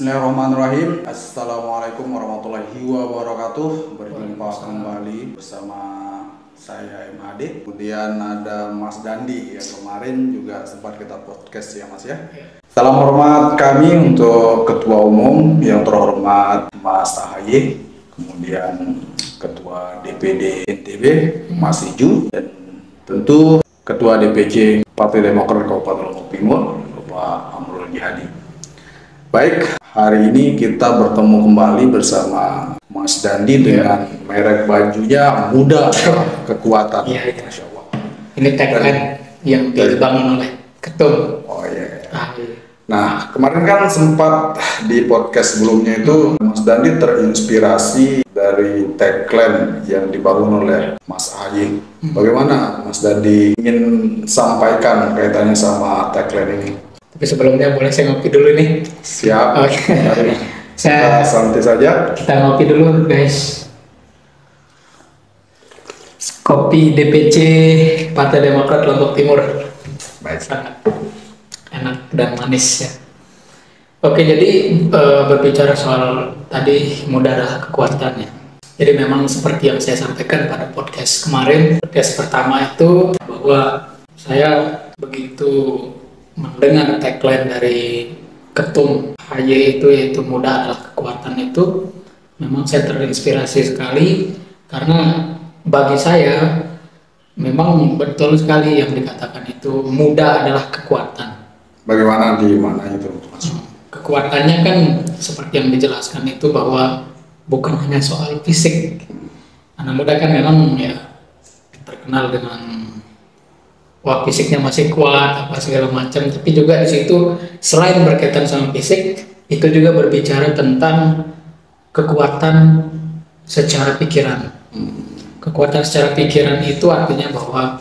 Bismillahirrahmanirrahim. Assalamualaikum warahmatullahi wabarakatuh. Berjumpa kembali bersama saya MAD. Kemudian ada Mas Dandi yang kemarin juga sempat kita podcast ya Mas ya. Salam hormat kami untuk Ketua Umum yang terhormat Mas AHY, kemudian Ketua DPD NTB Mas Iju, dan tentu Ketua DPC Partai Demokrat Kabupaten Lombok Timur Bapak Amrul Jihadi. Baik, hari ini kita bertemu kembali bersama Mas Dandi dengan merek bajunya muda kekuatan. Iya. Ini tagline yang dibangun oleh Ketum. Oh iya. Nah, kemarin kan sempat di podcast sebelumnya itu Mas Dandi terinspirasi dari tagline yang dibangun oleh Mas AHY. Bagaimana Mas Dandi ingin sampaikan kaitannya sama tagline ini? Tapi sebelumnya boleh saya ngopi dulu nih. Siap. Oke. Kita santai saja. Kita ngopi dulu guys. Kopi DPC Partai Demokrat Lombok Timur. Baik. Sangat enak dan manis ya. Oke, jadi berbicara soal tadi muda adalah kekuatannya. Jadi memang seperti yang saya sampaikan pada podcast kemarin, podcast pertama itu bahwa saya begitu mendengar tagline dari Ketum AHY itu, yaitu muda adalah kekuatan, itu memang saya terinspirasi sekali karena bagi saya memang betul sekali yang dikatakan itu muda adalah kekuatan. Bagaimana di mana itu? Kekuatannya kan seperti yang dijelaskan itu bahwa bukan hanya soal fisik. Anak muda kan memang ya terkenal dengan wah fisiknya masih kuat apa segala macam, tapi juga di situ selain berkaitan sama fisik itu juga berbicara tentang kekuatan secara pikiran. Kekuatan secara pikiran itu artinya bahwa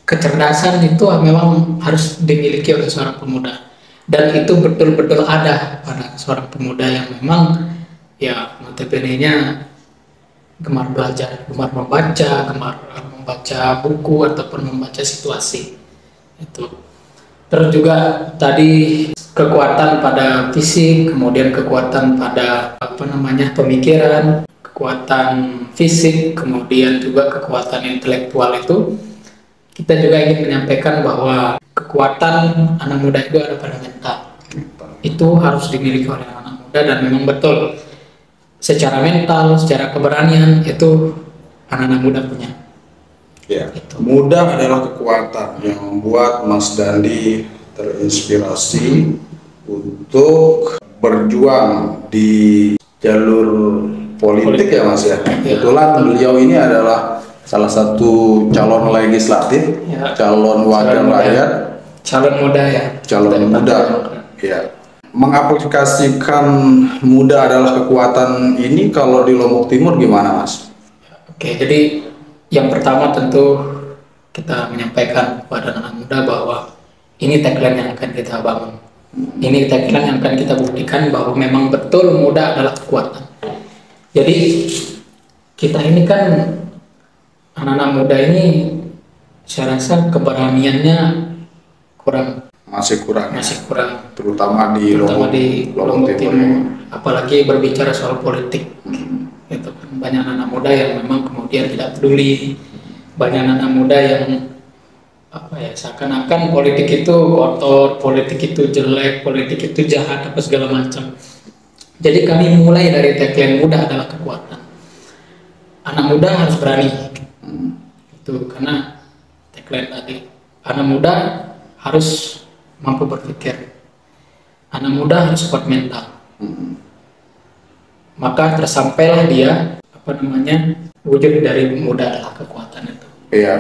kecerdasan itu memang harus dimiliki oleh seorang pemuda, dan itu betul-betul ada pada seorang pemuda yang memang ya notabene-nya gemar belajar, gemar membaca buku ataupun membaca situasi itu. Terus juga tadi kekuatan pada fisik, kemudian kekuatan pada pemikiran, kekuatan fisik, kemudian juga kekuatan intelektual itu kita juga ingin menyampaikan bahwa kekuatan anak muda itu ada pada mental. Itu harus dimiliki oleh anak muda, dan memang betul secara mental, secara keberanian itu anak-anak muda punya. Ya, muda adalah kekuatan yang membuat Mas Dandi terinspirasi untuk berjuang di jalur politik ya Mas ya. Kebetulan beliau ini adalah salah satu calon legislatif, calon wakil rakyat, calon muda ya. Calon muda. Ya. Mengaplikasikan muda adalah kekuatan ini kalau di Lombok Timur gimana Mas? Oke, jadi yang pertama tentu kita menyampaikan kepada anak muda bahwa ini tagline yang akan kita bangun. Ini tagline yang akan kita buktikan bahwa memang betul muda adalah kekuatan. Jadi kita ini kan anak-anak muda ini saya rasa keberaniannya masih kurang, terutama di Lombok Timur. Apalagi berbicara soal politik. Gitu kan. Banyak anak muda yang memang kemudian tidak peduli, banyak anak muda yang seakan-akan politik itu kotor, politik itu jelek, politik itu jahat, apa segala macam. Jadi kami mulai dari tagline muda adalah kekuatan. Anak muda harus berani. Itu karena tagline tadi. Anak muda harus mampu berpikir. Anak muda harus kuat mental. Maka tersampailah dia wujud dari muda adalah kekuatan itu. Iya,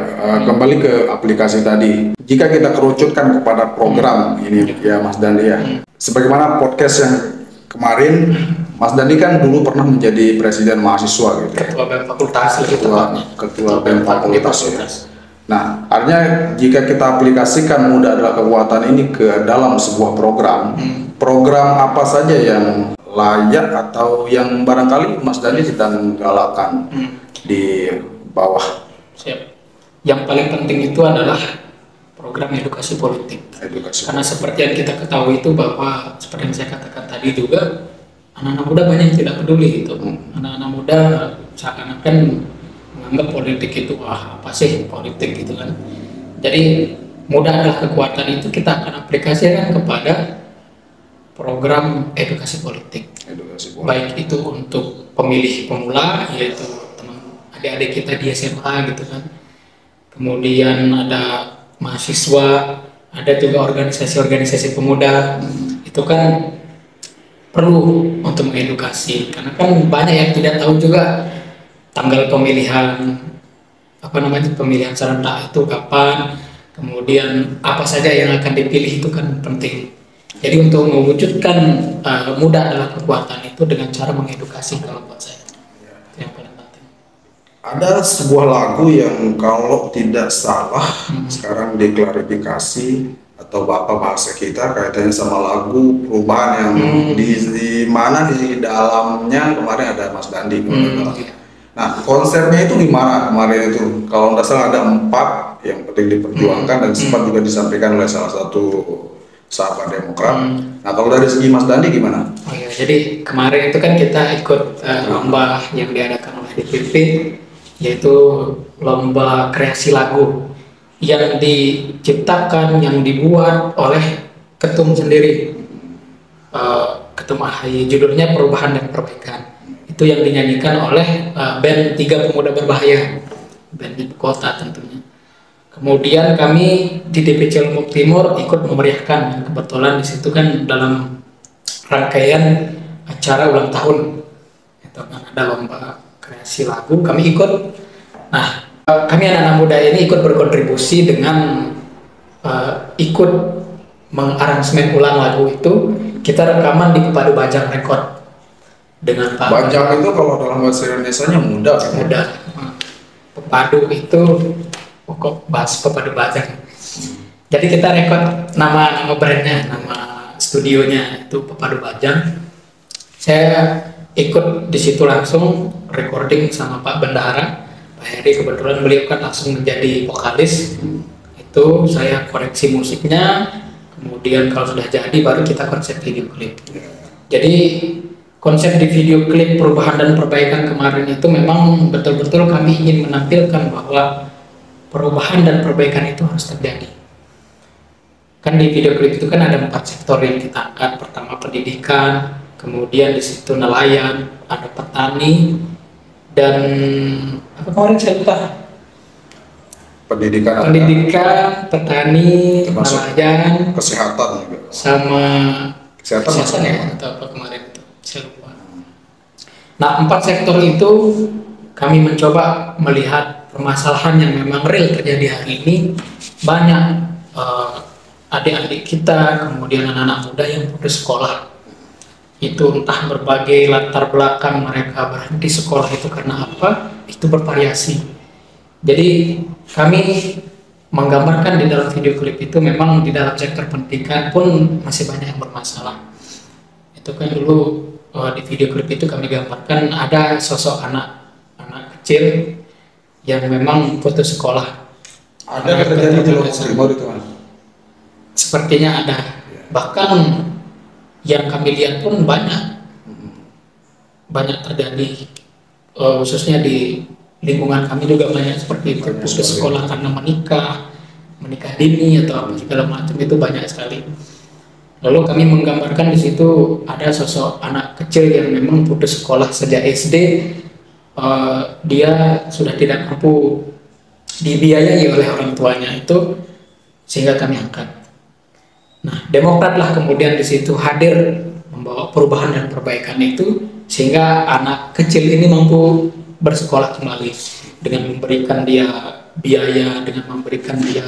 kembali ke aplikasi tadi. Jika kita kerucutkan kepada program ini ya Mas Dandi ya. Sebagaimana podcast yang kemarin, Mas Dandi kan dulu pernah menjadi presiden mahasiswa gitu. Ketua BEM Fakultas Ketua BEM Fakultas ya. Nah, artinya jika kita aplikasikan muda adalah kekuatan ini ke dalam sebuah program, program apa saja yang layak atau yang barangkali Mas Dandi sedang galakkan di bawah? Siap. Yang paling penting itu adalah program edukasi politik. Karena Edukasi. seperti yang kita ketahui itu bahwa seperti yang saya katakan tadi juga, anak-anak muda banyak yang tidak peduli itu. Anak-anak muda seakan-akan menganggap politik itu apa sih politik gitu kan. Jadi mudah adalah kekuatan itu kita akan aplikasikan kepada program edukasi politik. Edukasi politik. Baik itu untuk pemilih pemula, yaitu teman adik-adik kita di SMA gitu kan. Kemudian ada mahasiswa, ada juga organisasi-organisasi pemuda. Itu kan perlu untuk mengedukasi, karena kan banyak yang tidak tahu juga tanggal pemilihan pemilihan serentak itu kapan, kemudian apa saja yang akan dipilih itu kan penting. Jadi untuk mewujudkan muda adalah kekuatan itu dengan cara mengedukasi kalau buat saya itu yang paling penting. Ada sebuah lagu yang kalau tidak salah sekarang diklarifikasi atau Bapak bahasa kita kaitannya sama lagu perubahan yang di mana di dalamnya kemarin ada Mas Dandi. Nah, konsepnya itu gimana kemarin itu? Kalau nggak salah ada 4 yang penting diperjuangkan dan sempat juga disampaikan oleh salah satu sahabat Demokrat. Nah, kalau dari segi Mas Dandi gimana? Oh ya, jadi kemarin itu kan kita ikut lomba yang diadakan oleh DPP, yaitu lomba kreasi lagu yang diciptakan, yang dibuat oleh ketum sendiri, ketum AHY, judulnya Perubahan dan Perbaikan. Itu yang dinyanyikan oleh band 3 Pemuda Berbahaya, band ibu kota tentunya. Kemudian kami di DPC Lombok Timur ikut memeriahkan, kebetulan di situ kan dalam rangkaian acara ulang tahun itu kan ada lomba kreasi lagu, kami ikut. Nah, kami anak-anak muda ini ikut berkontribusi dengan ikut mengaransemen ulang lagu itu. Kita rekaman di Pepadu Bajang Record dengan Pak Bajang itu kalau dalam bahasa Indonesianya muda. Muda. Pepadu itu pokok bahas Pepadu Bajang. Jadi kita rekod nama brandnya, nama studionya itu Pepadu Bajang. Saya ikut di situ langsung recording sama Pak Bendahara, Pak Heri, kebetulan beliau kan langsung menjadi vokalis. Itu saya koreksi musiknya, kemudian kalau sudah jadi baru kita konsep video klip. Jadi konsep di video klip perubahan dan perbaikan kemarin itu memang betul-betul kami ingin menampilkan bahwa perubahan dan perbaikan itu harus terjadi. Kan di video klip itu kan ada 4 sektor yang kita angkat. Pertama pendidikan, kemudian di situ nelayan, ada petani, dan apa kemarin saya lupa. Pendidikan, petani, nelayan, kesehatan juga. Sama kesehatan ya, atau apa kemarin itu saya lupa. Nah, 4 sektor itu kami mencoba melihat permasalahan yang memang real terjadi hari ini. Banyak adik-adik kita, kemudian anak-anak muda yang putus sekolah. Itu entah berbagai latar belakang mereka berhenti sekolah itu karena apa, itu bervariasi. Jadi kami menggambarkan di dalam video klip itu memang di dalam sektor pendidikan pun masih banyak yang bermasalah. Itu kan dulu di video klip itu kami gambarkan ada sosok anak kecil yang memang putus sekolah. Ada terjadi di Lombok Timur itu kan? Sepertinya ada. Bahkan yang kami lihat pun banyak terjadi, khususnya di lingkungan kami juga banyak seperti itu, putus sekolah karena menikah dini atau apa segala macam, itu banyak sekali. Lalu kami menggambarkan di situ ada sosok anak kecil yang memang putus sekolah sejak SD, dia sudah tidak mampu dibiayai oleh orang tuanya itu, sehingga kami angkat. Nah, Demokrat lah kemudian di situ hadir membawa perubahan dan perbaikan itu, sehingga anak kecil ini mampu bersekolah kembali dengan memberikan dia biaya, dengan memberikan dia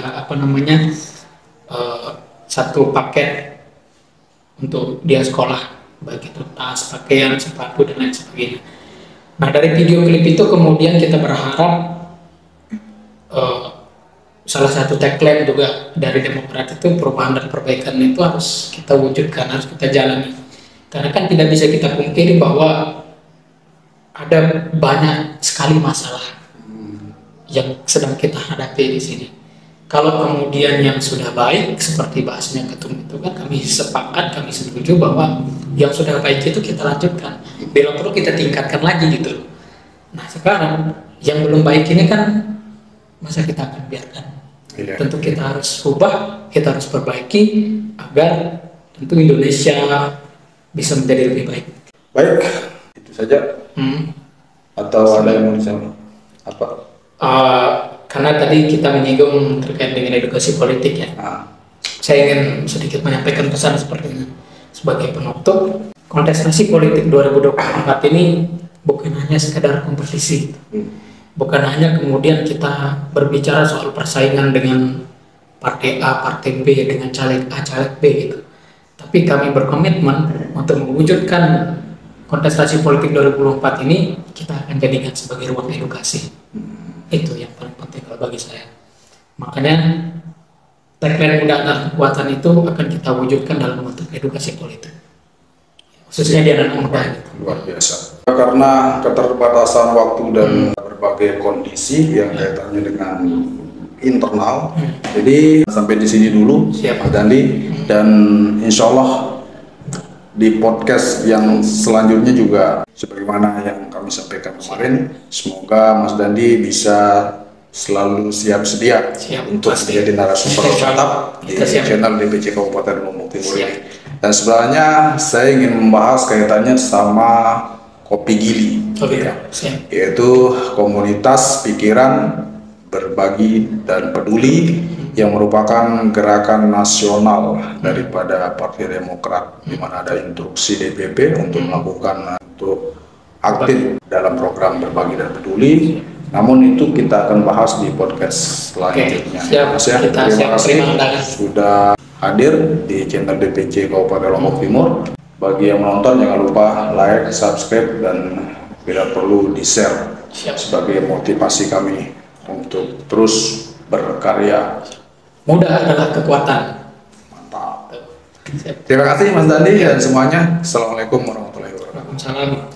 satu paket untuk dia sekolah, baik itu tas, pakaian, sepatu dan lain sebagainya. Nah, dari video klip itu kemudian kita berharap salah satu tagline juga dari Demokrat itu perubahan dan perbaikan itu harus kita wujudkan, harus kita jalani. Karena kan tidak bisa kita pungkiri bahwa ada banyak sekali masalah yang sedang kita hadapi di sini. kalau kemudian yang sudah baik seperti bahasnya ketum itu kan kami sepakat, kami setuju bahwa yang sudah baik itu kita lanjutkan, bila perlu kita tingkatkan lagi gitu. Nah sekarang yang belum baik ini kan masa kita akan biarkan? Iya. Tentu kita harus ubah, kita harus perbaiki agar tentu Indonesia bisa menjadi lebih baik. Baik, itu saja. Atau ada yang mau disampaikan? Apa? Karena tadi kita menyinggung terkait dengan edukasi politik ya. Saya ingin sedikit menyampaikan pesan seperti ini. Sebagai penutup, kontestasi politik 2024 ini bukan hanya sekedar kompetisi. Bukan hanya kemudian kita berbicara soal persaingan dengan partai A, partai B, dengan caleg A, caleg B gitu. Tapi kami berkomitmen untuk mewujudkan kontestasi politik 2024 ini kita akan jadikan sebagai ruang edukasi. Itu yang paling penting kalau bagi saya. Makanya tagline muda adalah kekuatan itu akan kita wujudkan dalam bentuk edukasi politik. Khususnya di anak muda. Luar biasa. Karena keterbatasan waktu dan berbagai kondisi yang kaitannya dengan internal, jadi sampai di sini dulu, Mas Dandi, dan insya Allah di podcast yang selanjutnya juga sebagaimana yang kami sampaikan kemarin, semoga Mas Dandi bisa selalu siap sedia untuk menjadi narasumber tetap di channel DPC Kabupaten Lombok Timur ini. Dan sebenarnya saya ingin membahas kaitannya sama Kopi Gili, yaitu komunitas pikiran berbagi dan peduli yang merupakan gerakan nasional daripada Partai Demokrat, di mana ada instruksi DPP untuk melakukan untuk aktif dalam program berbagi dan peduli. Namun itu kita akan bahas di podcast selanjutnya. Terima kasih sudah hadir di channel DPC Kabupaten Lombok Timur. Bagi yang menonton jangan lupa like, subscribe, dan bila perlu di-share sebagai motivasi kami untuk terus berkarya. Mudah adalah kekuatan. Mantap. Terima kasih Mas Dandi dan semuanya. Assalamualaikum warahmatullahi wabarakatuh. Waalaikumsalam.